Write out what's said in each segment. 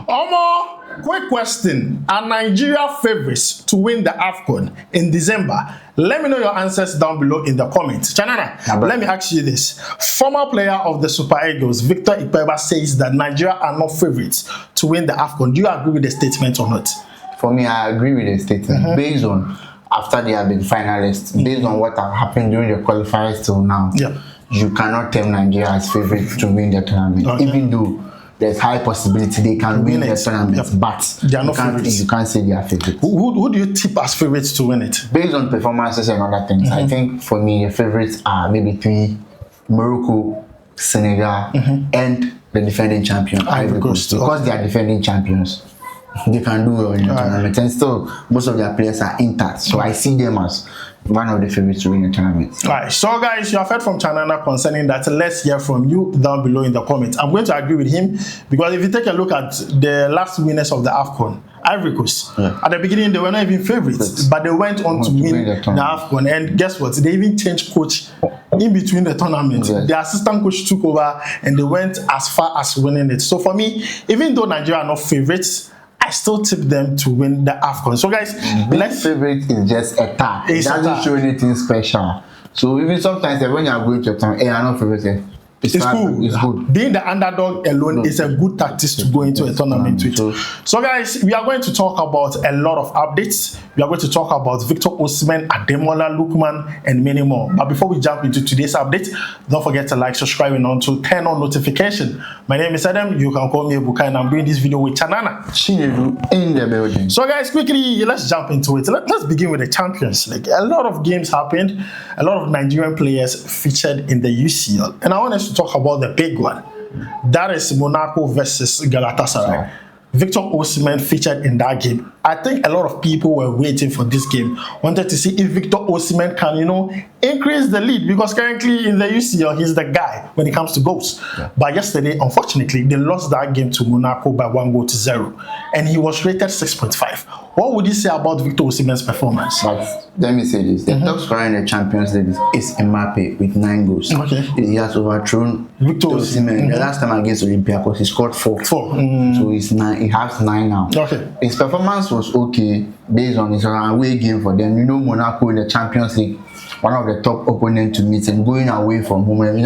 Quick question. Are Nigeria favorites to win the AFCON in December? Let me know your answers down below in the comments. Chanana, let me ask you this. Former player of the Super Eagles, Victor Ipeba, says that Nigeria are not favorites to win the AFCON. Do you agree with the statement or not? For me, I agree with the statement. Based on after they have been finalists, based on what have happened during the qualifiers till now, you cannot tell Nigeria as favorites to win the tournament, even though there's high possibility they can win the tournament, but they are not favorites. You can't say they are favorites. Who do you tip as favorites to win it? Based on performances and other things, I think for me the favorites are maybe 3: Morocco, Senegal, and the defending champion, Ivory Coast. Because they are defending champions, they can do well in the tournament, and still most of their players are intact. So I see them as one of the favorites to win the tournament. Alright, so guys, you have heard from Chanana concerning that. Let's hear from you down below in the comments. I'm going to agree with him because if you take a look at the last winners of the AFCON, Ivory Coast, at the beginning they were not even favorites, but they went on to win the AFCON, and guess what? They even changed coach in between the tournament. The assistant coach took over and they went as far as winning it. So for me, even though Nigeria are not favorites, I still tip them to win the AFCON. So guys, let's favorite is just a tag. It doesn't show anything special. So even sometimes when you are going to a tournament, hey, I'm not favorite. It's cool. It's good. Being the underdog alone is a good tactic to go into a tournament with. So guys, we are going to talk about a lot of updates. We are going to talk about Victor Osimhen, Ademola Lookman, and many more. But before we jump into today's update, don't forget to like, subscribe, and on to turn on notification. My name is Adam. You can call me Ebuka, and I'm doing this video with Chanana in the building. So guys, quickly, let's jump into it. Let's begin with the Champions League. A lot of games happened. A lot of Nigerian players featured in the UCL, and I want us to talk about the big one. That is Monaco versus Galatasaray. Victor Osimhen featured in that game. I think a lot of people were waiting for this game, wanted to see if Victor Osimhen can, increase the lead, because currently in the UCL, he's the guy when it comes to goals. But yesterday, unfortunately, they lost that game to Monaco by 1-0, and he was rated 6.5. What would you say about Victor Osimhen's performance? But let me say this: the top scorer in the Champions League is Mbappe with 9 goals. He has overthrown Victor Osimhen. The last time against Olympiacos, he scored 4. So he's 9. He has 9 now. His performance was okay based on his away game for them. Monaco in the Champions League, one of the top opponents to meet, and going away from home. And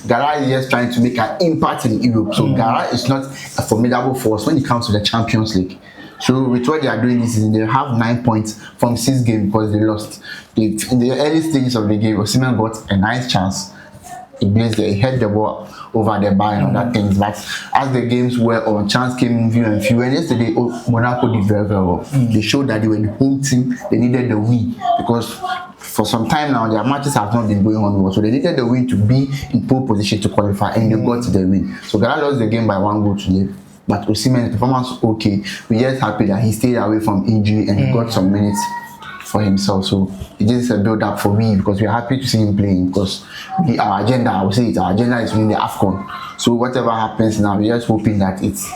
Gara is just trying to make an impact in Europe. So Gara is not a formidable force when it comes to the Champions League. So with what they are doing this season, they have 9 points from 6 games because they lost. In the early stages of the game, Osimhen got a nice chance. He hit the ball over the bar and other things. But as the games were on, chance came in few and few. And yesterday, Monaco did very, very well. They showed that they were the home team. They needed the win because for some time now, their matches have not been going on well. So they needed the win to be in pole position to qualify, and they got the win. So Ghana lost the game by 1 goal to 0. But Osimhen's performance was okay. We're just happy that he stayed away from injury and he got some minutes for himself. So it is a build up for me because we're happy to see him playing, because our agenda, I would say our agenda is winning the AFCON. So whatever happens now, we're just hoping that it's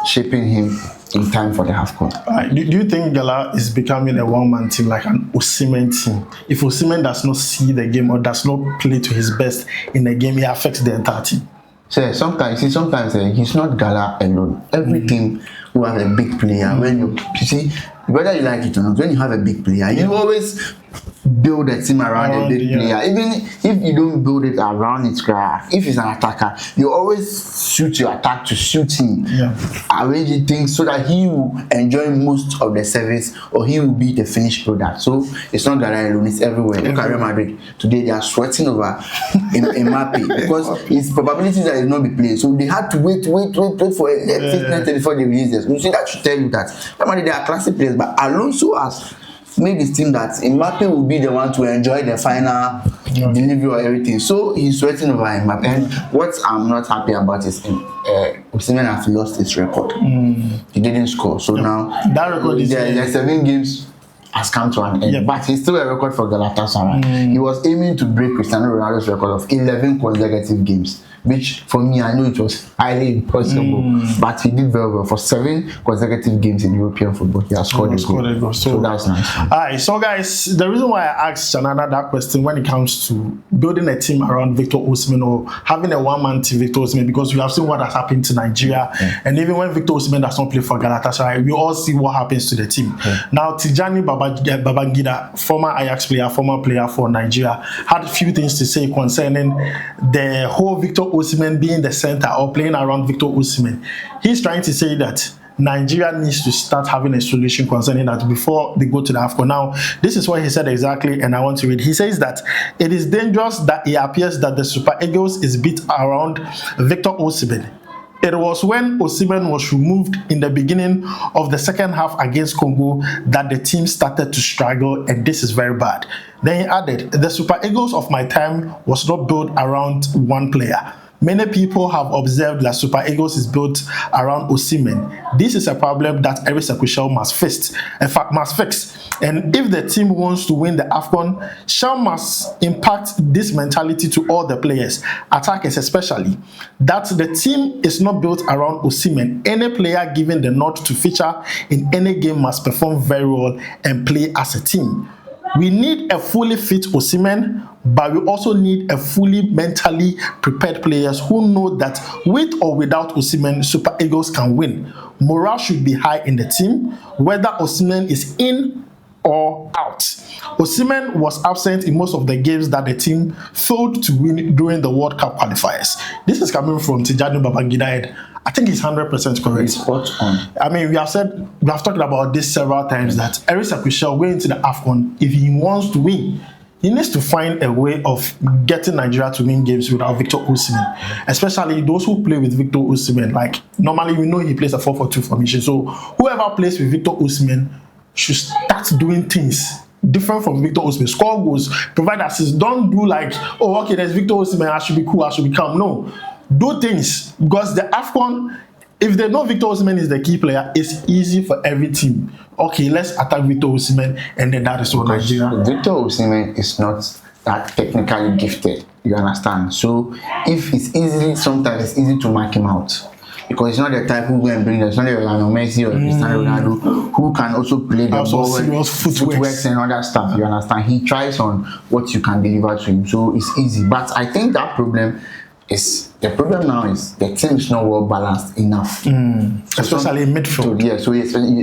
shaping him in time for the AFCON. Do you think Gala is becoming a one-man team, like an Osimhen team? If Osimhen does not see the game or does not play to his best in the game, he affects the entire team. So sometimes he's not Gala alone. Every team who has a big player, when you see, whether you like it or not, when you have a big player, you always build a team around a big player. Even if you don't build it around its craft, if he's an attacker, you always suit your attack to suit him. Arranging things so that he will enjoy most of the service, or he will be the finished product. So it's not Gala alone, it's everywhere. Look at Real Madrid today; they are sweating over Mbappe because his probability that he will not be playing. So they had to wait for a fitness before they release this. You see, that should tell you that Real Madrid, they are classic players, but Alonso has made this team that Mbappe will be the one to enjoy the final delivery or everything. So he's sweating over Mbappe. And what I'm not happy about is Osimhen has lost his record. He didn't score. So now that record is the 7 games has come to an end. But he's still a record for Galatasaray. He was aiming to break Cristiano Ronaldo's record of 11 consecutive games which for me, I know it was highly impossible, but he did very well. For 7 consecutive games in European football, he has scored a goal. So that's nice. Alright, so guys, the reason why I asked Shanana that question when it comes to building a team around Victor Osimhen or having a one-man team Victor Osimhen, because we have seen what has happened to Nigeria, and even when Victor Osimhen does not play for Galatasaray, we all see what happens to the team. Now, Tijani Babangida, former Ajax player, former player for Nigeria, had a few things to say concerning the whole Victor Osimhen being the center or playing around Victor Osimhen. He's trying to say that Nigeria needs to start having a solution concerning that before they go to the AFCON. Now, this is what he said exactly, and I want to read. He says that it is dangerous that it appears that the Super Eagles is built around Victor Osimhen. It was when Osimhen was removed in the beginning of the second half against Congo that the team started to struggle, and this is very bad. Then he added, the Super Eagles of my time was not built around one player. Many people have observed that Super Eagles is built around Osimhen. This is a problem that every Chelle must fix. And if the team wants to win the AFCON, Chelle must impact this mentality to all the players, attackers especially, that the team is not built around Osimhen. Any player given the nod to feature in any game must perform very well and play as a team. We need a fully fit Osimhen, but we also need a fully mentally prepared players who know that with or without Osimhen, Super Eagles can win. Morale should be high in the team, whether Osimhen is in or out. Osimhen was absent in most of the games that the team failed to win during the World Cup qualifiers. This is coming from Tijani Babangida. I think he's 100% correct. Spot on. I mean, we have talked about this several times that every Chelle going into the AFCON, if he wants to win, he needs to find a way of getting Nigeria to win games without Victor Osimhen, especially those who play with Victor Osimhen. Like, normally we know he plays a 4-4-2 formation, so whoever plays with Victor Osimhen should start doing things different from Victor Osimhen. Score goals, provide assists. Don't do like, oh, okay, there's Victor Osimhen, I should be cool, I should be calm. No. Do things, because the AFCON, if they know Victor Osimhen is the key player, it's easy for every team. Okay, let's attack Victor Osimhen, and then that is what Nigeria. Victor Osimhen is not that technically gifted, you understand? So if sometimes it's easy to mark him out, because it's not the type who go and bring. It's not the Lionel Messi or Cristiano Ronaldo who can also play the ball with footworks and other stuff. You understand? He tries on what you can deliver to him, so it's easy. But I think that problem now is the team is not well balanced enough, especially in midfield. So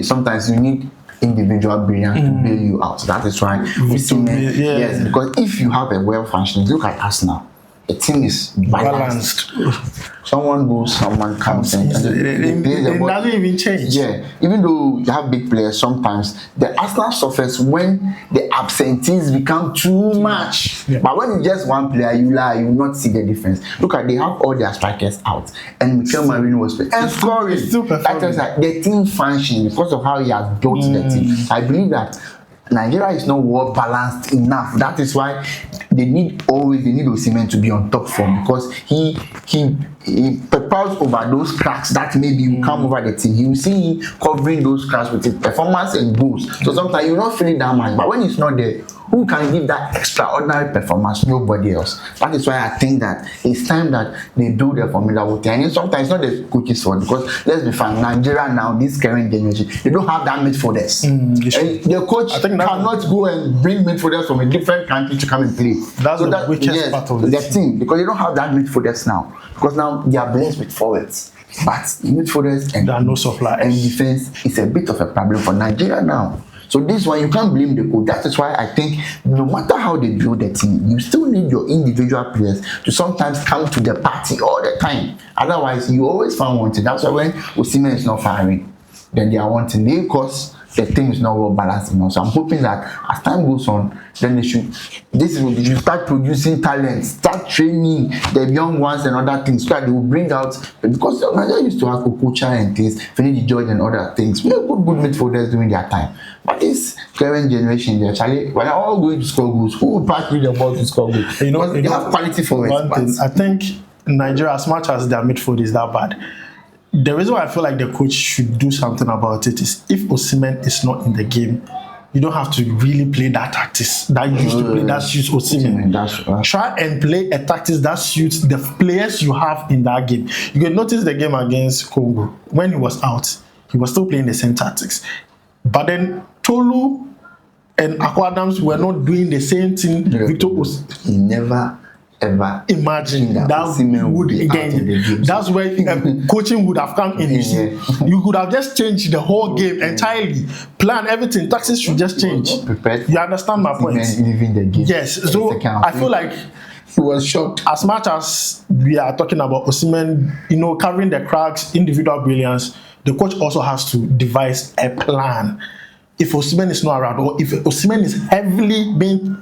sometimes you need individual brilliance to bail you out. That is why we see yes, because if you have a well functioning, look at us now. The team is balanced. Someone goes, someone comes in. It doesn't even change. Yeah, even though you have big players, sometimes the Arsenal suffers when the absentees become too much. Yeah. But when it's just one player, you will not see the difference. Look at, they have all their strikers out, and Mikel Merino was playing and scoring. That is like the team functioning because of how he has built the team. I believe that Nigeria is not well balanced enough. That is why they need Osimhen to be on top form, because he propels over those cracks that maybe will come over the team. You see him covering those cracks with his performance and goals. So sometimes you're not feeling that much, but when it's not there, who can give that extraordinary performance? Nobody else. That is why I think that it's time that they build a formidable team. And sometimes it's not the coach's fault, because let's be frank, Nigeria now, this current generation, they don't have that midfielders. The coach cannot go and bring midfielders from a different country to come and play. That's the weakest part of the team, because they don't have that midfielders now. Because now they are blessed with forwards, but midfielders and there are no suppliers. And defense is a bit of a problem for Nigeria now. So this one, you can't blame the coach. That is why I think no matter how they build the team, you still need your individual players to sometimes come to the party all the time. Otherwise, you always find one thing. That's why when Osimhen is not firing, then they are wanting. Because the team is not well balanced enough. So I'm hoping that as time goes on, then they should start producing talent, start training the young ones and other things, so that they will bring out, because Nigeria used to have Okocha and things, Finidi George and other things. We have good midfielders during their time. But this current generation, they're actually, when they're all going to score goals, who will pass with the ball to score goals? You know, they have quality forwards. I think Nigeria, as much as their midfield is that bad, the reason why I feel like the coach should do something about it is if Osimhen is not in the game, you don't have to really play that tactics that used to play that suits Osimhen. Try and play a tactics that suits the players you have in that game. You can notice the game against Congo. When he was out, he was still playing the same tactics. But then Tolu and Akwa Adams were not doing the same thing. Victor He never ever imagine that would again. That's where coaching would have come in. You could have just changed the whole game entirely, plan everything. Tactics should just change. You understand my point? Leaving the game. Yes. So I feel like he was shocked. As much as we are talking about Osimhen, covering the cracks, individual brilliance, the coach also has to devise a plan. If Osimhen is not around, or if Osimhen is heavily being,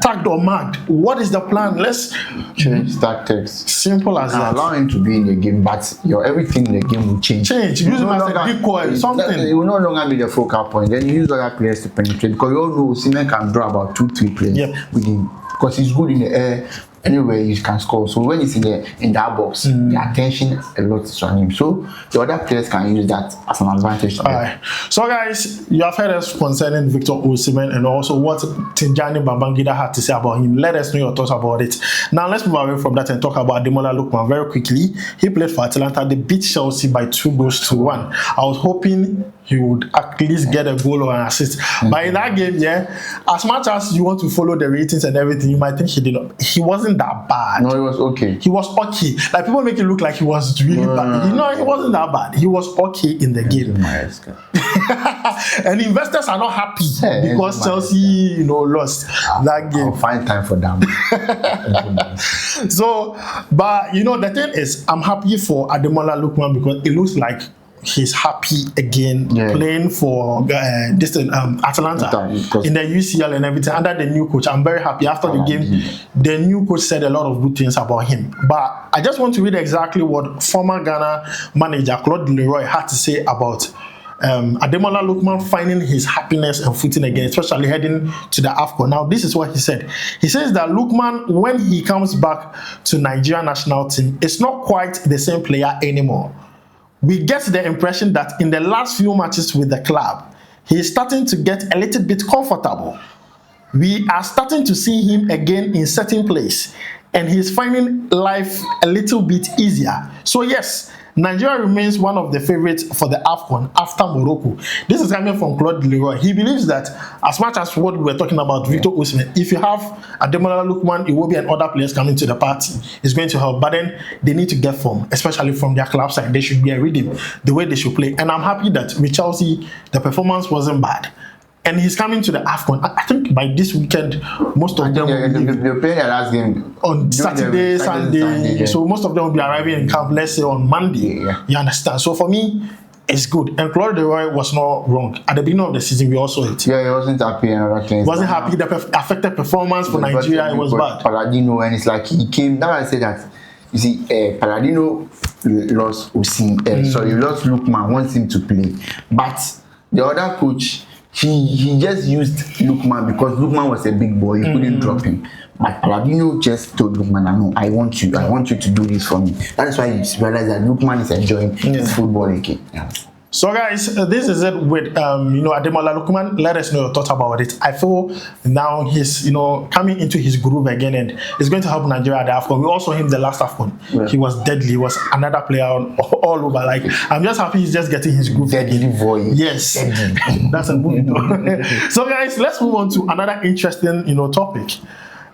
tagged or marked, what is the plan? Let's change tactics. Simple as that. Allow him to be in the game, but everything in the game will change. Use him as a decoy, something. It will no longer be the focal point. Then you use other players to penetrate, because you all know Osimhen can draw about 2-3 players with him, because he's good in the air. Anywhere you can score. So when he's in that box, the attention a lot is on him. So the other players can use that as an advantage. Alright. So guys, you have heard us concerning Victor Osimhen and also what Tijani Babangida had to say about him. Let us know your thoughts about it. Now let's move away from that and talk about Ademola Lookman very quickly. He played for Atalanta. They beat Chelsea by 2-1. I was hoping he would at least get a goal or an assist. But in that game, as much as you want to follow the ratings and everything, you might think he wasn't that bad. No, he was okay. He was okay. Like, people make it look like he was really bad. He wasn't that bad. He was okay in the game. And investors are not happy because Chelsea, lost that game. I'll find time for them. So, but the thing is, I'm happy for Ademola Lookman because it looks like he's happy again playing for Atalanta in the UCL and everything under the new coach. I'm very happy. After the game, the new coach said a lot of good things about him. But I just want to read exactly what former Ghana manager Claude Leroy had to say about Ademola Lookman finding his happiness and footing again, especially heading to the AFCON. Now, this is what he said. He says that Lookman, when he comes back to Nigeria national team, is not quite the same player anymore. We get the impression that in the last few matches with the club, he is starting to get a little bit comfortable. We are starting to see him again in certain place, and he's finding life a little bit easier. So yes, Nigeria remains one of the favorites for the AFCON after Morocco. This is coming from Claude Leroy. He believes that as much as what we were talking about Victor Osimhen, if you have Ademola Lookman, it will be and other players coming to the party. It's going to help. But then they need to get form, especially from their club side. They should be a rhythm, the way they should play. And I'm happy that with Chelsea, the performance wasn't bad. And he's coming to the AFCON. I think by this weekend, most of them will play their last game on Saturday, Sunday. So most of them will be arriving in camp, let's say on Monday. You understand? So for me, it's good. And Claude Leroy was not wrong. At the beginning of the season, we also hit. Yeah, he wasn't happy and other things. Wasn't happy. The affected performance for Nigeria, it was bad. Palladino, and it's like he came. Now I say that. You see, Palladino lost Osimhen. Sorry, lost Lookman. Wants him to play, but the other coach, he just used Lookman because Lookman was a big boy. He couldn't drop him. But Palladino just told Lookman, "No, I want you to do this for me." That is why he realized that Lookman is enjoying football again. So guys, this is it with Ademola Lookman. Let us know your thoughts about it. I feel now he's coming into his groove again, and it's going to help Nigeria at the AFCON. We also him the last AFCON. He was deadly. He was another player all over. Like, I'm just happy he's just getting his groove. Deadly voice. Yes, that's a movie. So guys, let's move on to another interesting topic.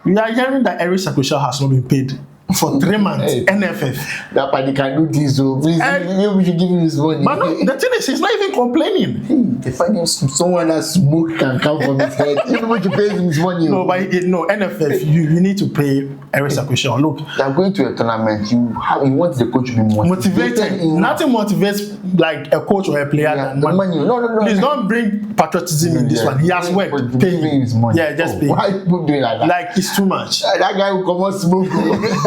We are hearing that Eric Sakushel has not been paid for 3 months. NFF. That party can do this, so please, we should give him his money. But no, the thing is, he's not even complaining. They find him someone that smoke can come from his head. You know what you pay him his money. No, but NFF, you need to pay Eric Sakushel. Look, they're going to a tournament. You want the coach to be motivated. Nothing motivates like a coach or a player than money. No. Please don't bring patriotism in this one. He has worked. Pay him his money. Yeah, just pay. Why people doing like that? Like, it's too much. That guy will come on smoke.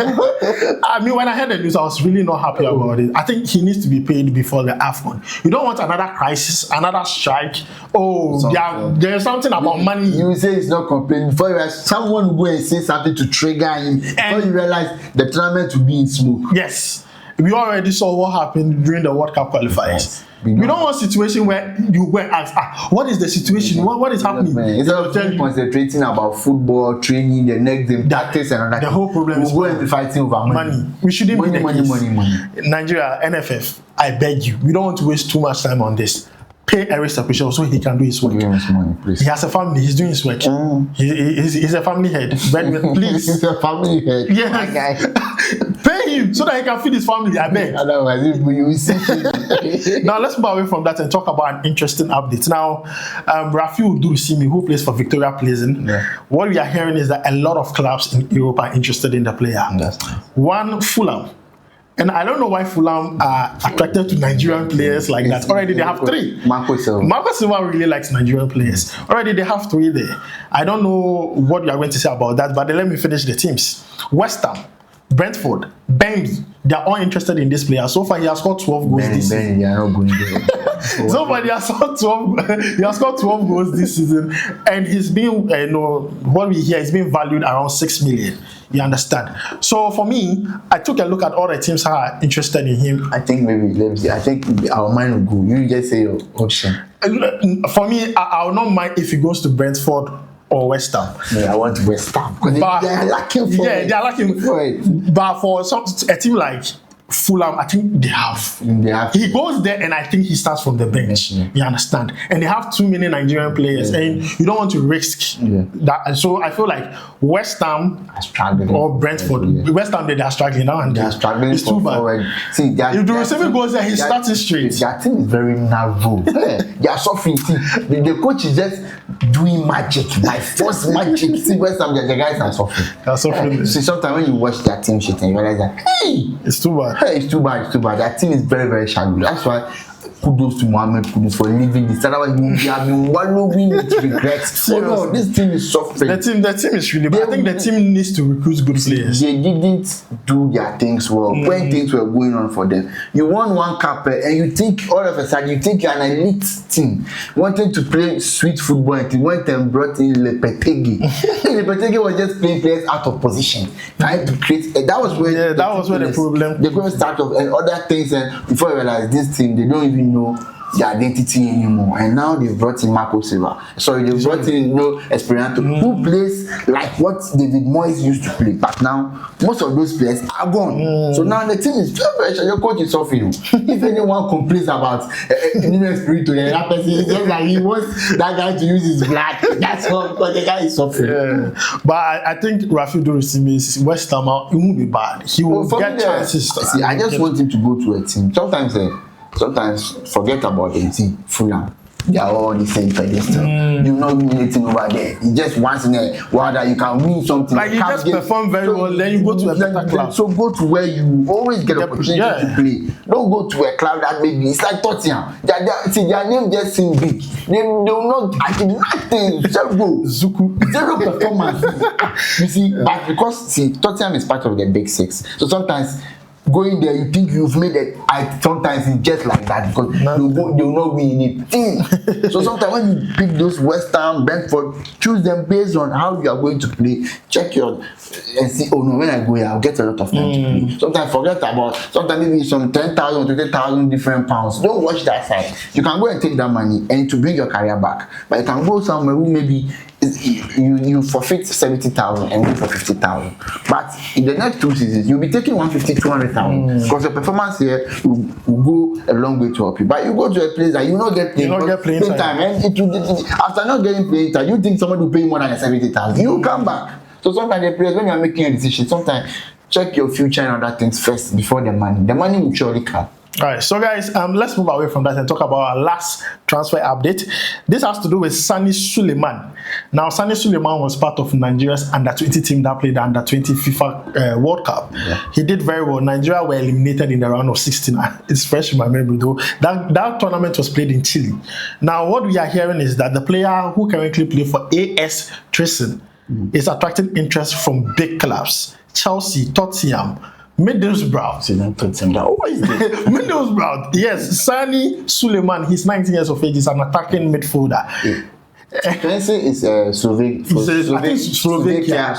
I mean, when I heard the news, I was really not happy about it. I think he needs to be paid before the AFCON. You don't want another crisis, another strike. There's something about money. You say he's not complaining. Before you someone will go and say something to trigger him. Before you realize the tournament will be in smoke. Yes. we already saw what happened during the World Cup qualifiers. We don't want a situation where you were asked, what is the situation? What is happening? Instead of concentrating about football, training, the next game, tactics, and all that. The whole problem is go and be fighting over money. We shouldn't be money. Nigeria, NFF, I beg you, we don't want to waste too much time on this. Pay Eric Saprisha so he can do his work. Give him money, please. He has a family. He's doing his work. He's a family head. But please. He's a family head. Yes. Pay him so that he can feed his family. I beg. Otherwise, you will see. Now let's move away from that and talk about an interesting update. Now, Rafiu Dursimi, who plays for Victoria Pleasant, what we are hearing is that a lot of clubs in Europe are interested in the player. One, Fulham. And I don't know why Fulham are attracted to Nigerian players like that. Already they have 3. Marco Silva really likes Nigerian players. Already they have 3 there. I don't know what you are going to say about that, but then let me finish the teams. West Ham, Brentford, Burnley, they are all interested in this player. So far, he has scored 12 goals this season. They are not going there. So far, he has scored 12 goals this season, and he's been, what we hear, is being valued around 6 million. You understand? So for me, I took a look at all the teams that are interested in him. I think I think our mind will go. You just say your option. For me, I will not mind if he goes to Brentford or West Ham. Yeah, I want West Ham because they are lacking for it. They are lacking for it. But for a team like Fulham, I think they have. He goes there, and I think he starts from the bench. You understand? And they have too many Nigerian players, and you don't want to risk that. And so I feel like West Ham or Brentford. West Ham, they are struggling now, and they are struggling. It's too bad. See, if the receiver goes there, he's starting straight. Their team is very narrow. They are suffering. The coach is just doing magic by force magic. See, West Ham, the guys are suffering. They are suffering. See, sometimes when you watch their team sheet and you realize that, it's too bad. It's too bad. That team is very, very shallow. That's why kudos to Mohamed Kudus for leaving this. Otherwise, we have been wallowing with regrets. Oh no, this team is suffering. The team is really bad. I think the team needs to recruit good players. They didn't do their things well when things were going on for them. You won 1 cup and you think all of a sudden you think you're an elite team wanting to play sweet football, and you went and brought in Lepetegi. Lepetegi was just playing players out of position, trying to create. That was where the problem. They're going to start off and other things, and before you realize this team, they don't even know the identity anymore. And now they've brought in Marco Silva. Sorry, they've brought in Esperanto, who plays like what David Moyes used to play. But now most of those players are gone. So now the team is very sure your coach is suffering. If anyone complains about Espirito, that person is just like he wants that guy to use his blood. That's all, because the guy is suffering. But I think Rafi Durisimi's West Ham, it won't be bad. He will get chances. See, I just want him to go to a team. Sometimes forget about the team. Fulham, they are all the same pedestal. You not win anything over there. You just once in a while that you can win something. Like you just perform very well, then you go to a better club. So go to where you always get opportunity to play. Don't go to a club that maybe it's like Tottenham. See, their name just seem big. They will not achieve nothing. Zero performance. You see, but because Tottenham is part of the big 6, so sometimes going there, you think you've made it. Sometimes it's just like that because they will not win anything. So sometimes when you pick those West Ham, Brentford, choose them based on how you are going to play. Check your and see. Oh no, when I go here, I'll get a lot of time to play. Sometimes forget about. Sometimes maybe some 10,000, 20,000 different pounds. Don't watch that side. You can go and take that money and to bring your career back. But you can go somewhere who maybe you forfeit 70,000 and go for 50,000. But in the next 2 seasons, you'll be taking 150, 200,000 because the performance here will go a long way to help you. But you go to a place that you not get playing time, and after not getting playing time, you think somebody will pay more than 70,000. You come back. So sometimes the players, when you are making a decision, sometimes check your future and other things first before the money. The money will surely come. All right, so guys, let's move away from that and talk about our last transfer update. This has to do with Sani Suleiman. Now, Sani Suleiman was part of Nigeria's under-20 team that played the under-20 FIFA World Cup. He did very well. Nigeria were eliminated in the round of 16. It's fresh in my memory, though. That tournament was played in Chile. Now, what we are hearing is that the player who currently plays for AS Tristan is attracting interest from big clubs. Chelsea, Tottenham, Middlesbrough. Middlesbrough. Yes, Sani Suleiman. He's 19 years of age. He's an attacking midfielder. Tennessee is Slovakia.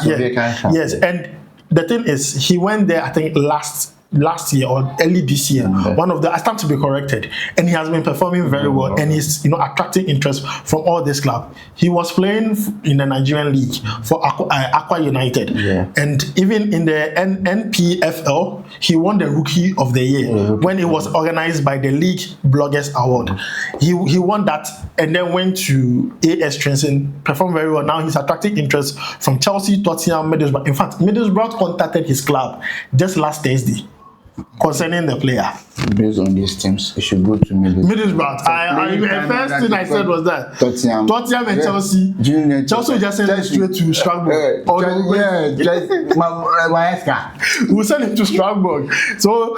Yes, and the thing is, he went there, I think, last last year or early this year. One of the, I stand to be corrected, and he has been performing very well, and he's attracting interest from all this club. He was playing in the Nigerian league for Aqua United, and even in the NPFL, he won the Rookie of the Year when it was organized by the League Bloggers Award. He won that, and then went to AS Trenton, performed very well. Now he's attracting interest from Chelsea, Tottenham, Middlesbrough. In fact, Middlesbrough contacted his club just last Thursday concerning the player. Based on these teams, it should go to Middlesbrough. The first thing I said was that Tottenham and Chelsea. Chelsea just send him straight to Strasbourg. We'll send him to Strasbourg. So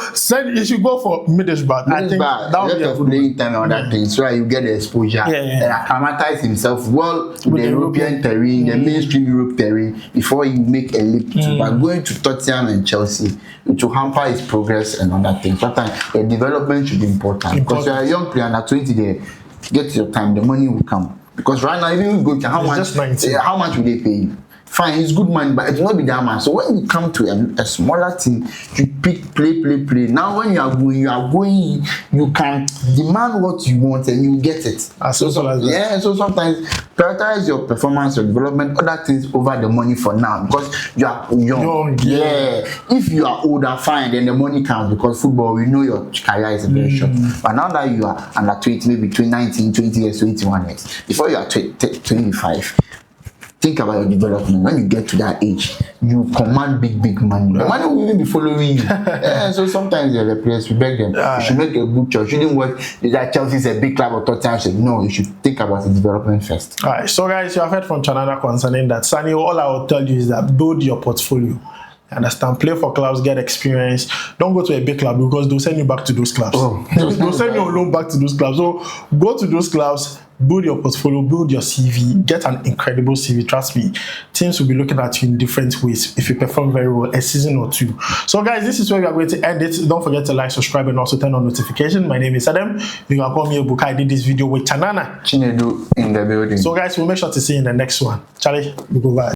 he should go for Middlesbrough. I think that would be a good playing time on that thing, so you get the exposure and acclimatize himself well with the European terrain, the mainstream Europe terrain, before you make a leap. But going to Tottenham and Chelsea, it will hamper his progress and other things. Sometimes the development should be important. Because you're a young player under 20 there, get your time, the money will come. Because right now, even you go to how much will they pay you? Fine, it's good money, but it will not be that much. So when you come to a smaller team, you pick, play. Now when you are going, you can demand what you want and you get it. So sometimes prioritize your performance, your development, other things over the money for now, because you are young. If you are older, fine, then the money comes, because football, we know your career is very short. But now that you are under 20, maybe between 19, 20 years, 21 years, before you are 25, think about your development. When you get to that age, you command big money. The money will even be following you. So sometimes the players, we beg them, you should make a good choice. You shouldn't work that Chelsea is a big club or Tottenham. No, you should think about the development first. Alright, so guys, you have heard from Chanana concerning that. Sani, all I will tell you is that build your portfolio. Understand? Play for clubs, get experience. Don't go to a big club, because they'll send you back to those clubs. They'll send you on loan back to those clubs. So go to those clubs, build your portfolio, build your CV, get an incredible CV. Trust me, teams will be looking at you in different ways if you perform very well a season or two. So guys, this is where we are going to end it. Don't forget to like, subscribe, and also turn on notification. My name is Adam. You can call me Ebuka. I did this video with Chanana Chinedu in the building. So guys, we'll make sure to see you in the next one. Charlie, we go bye.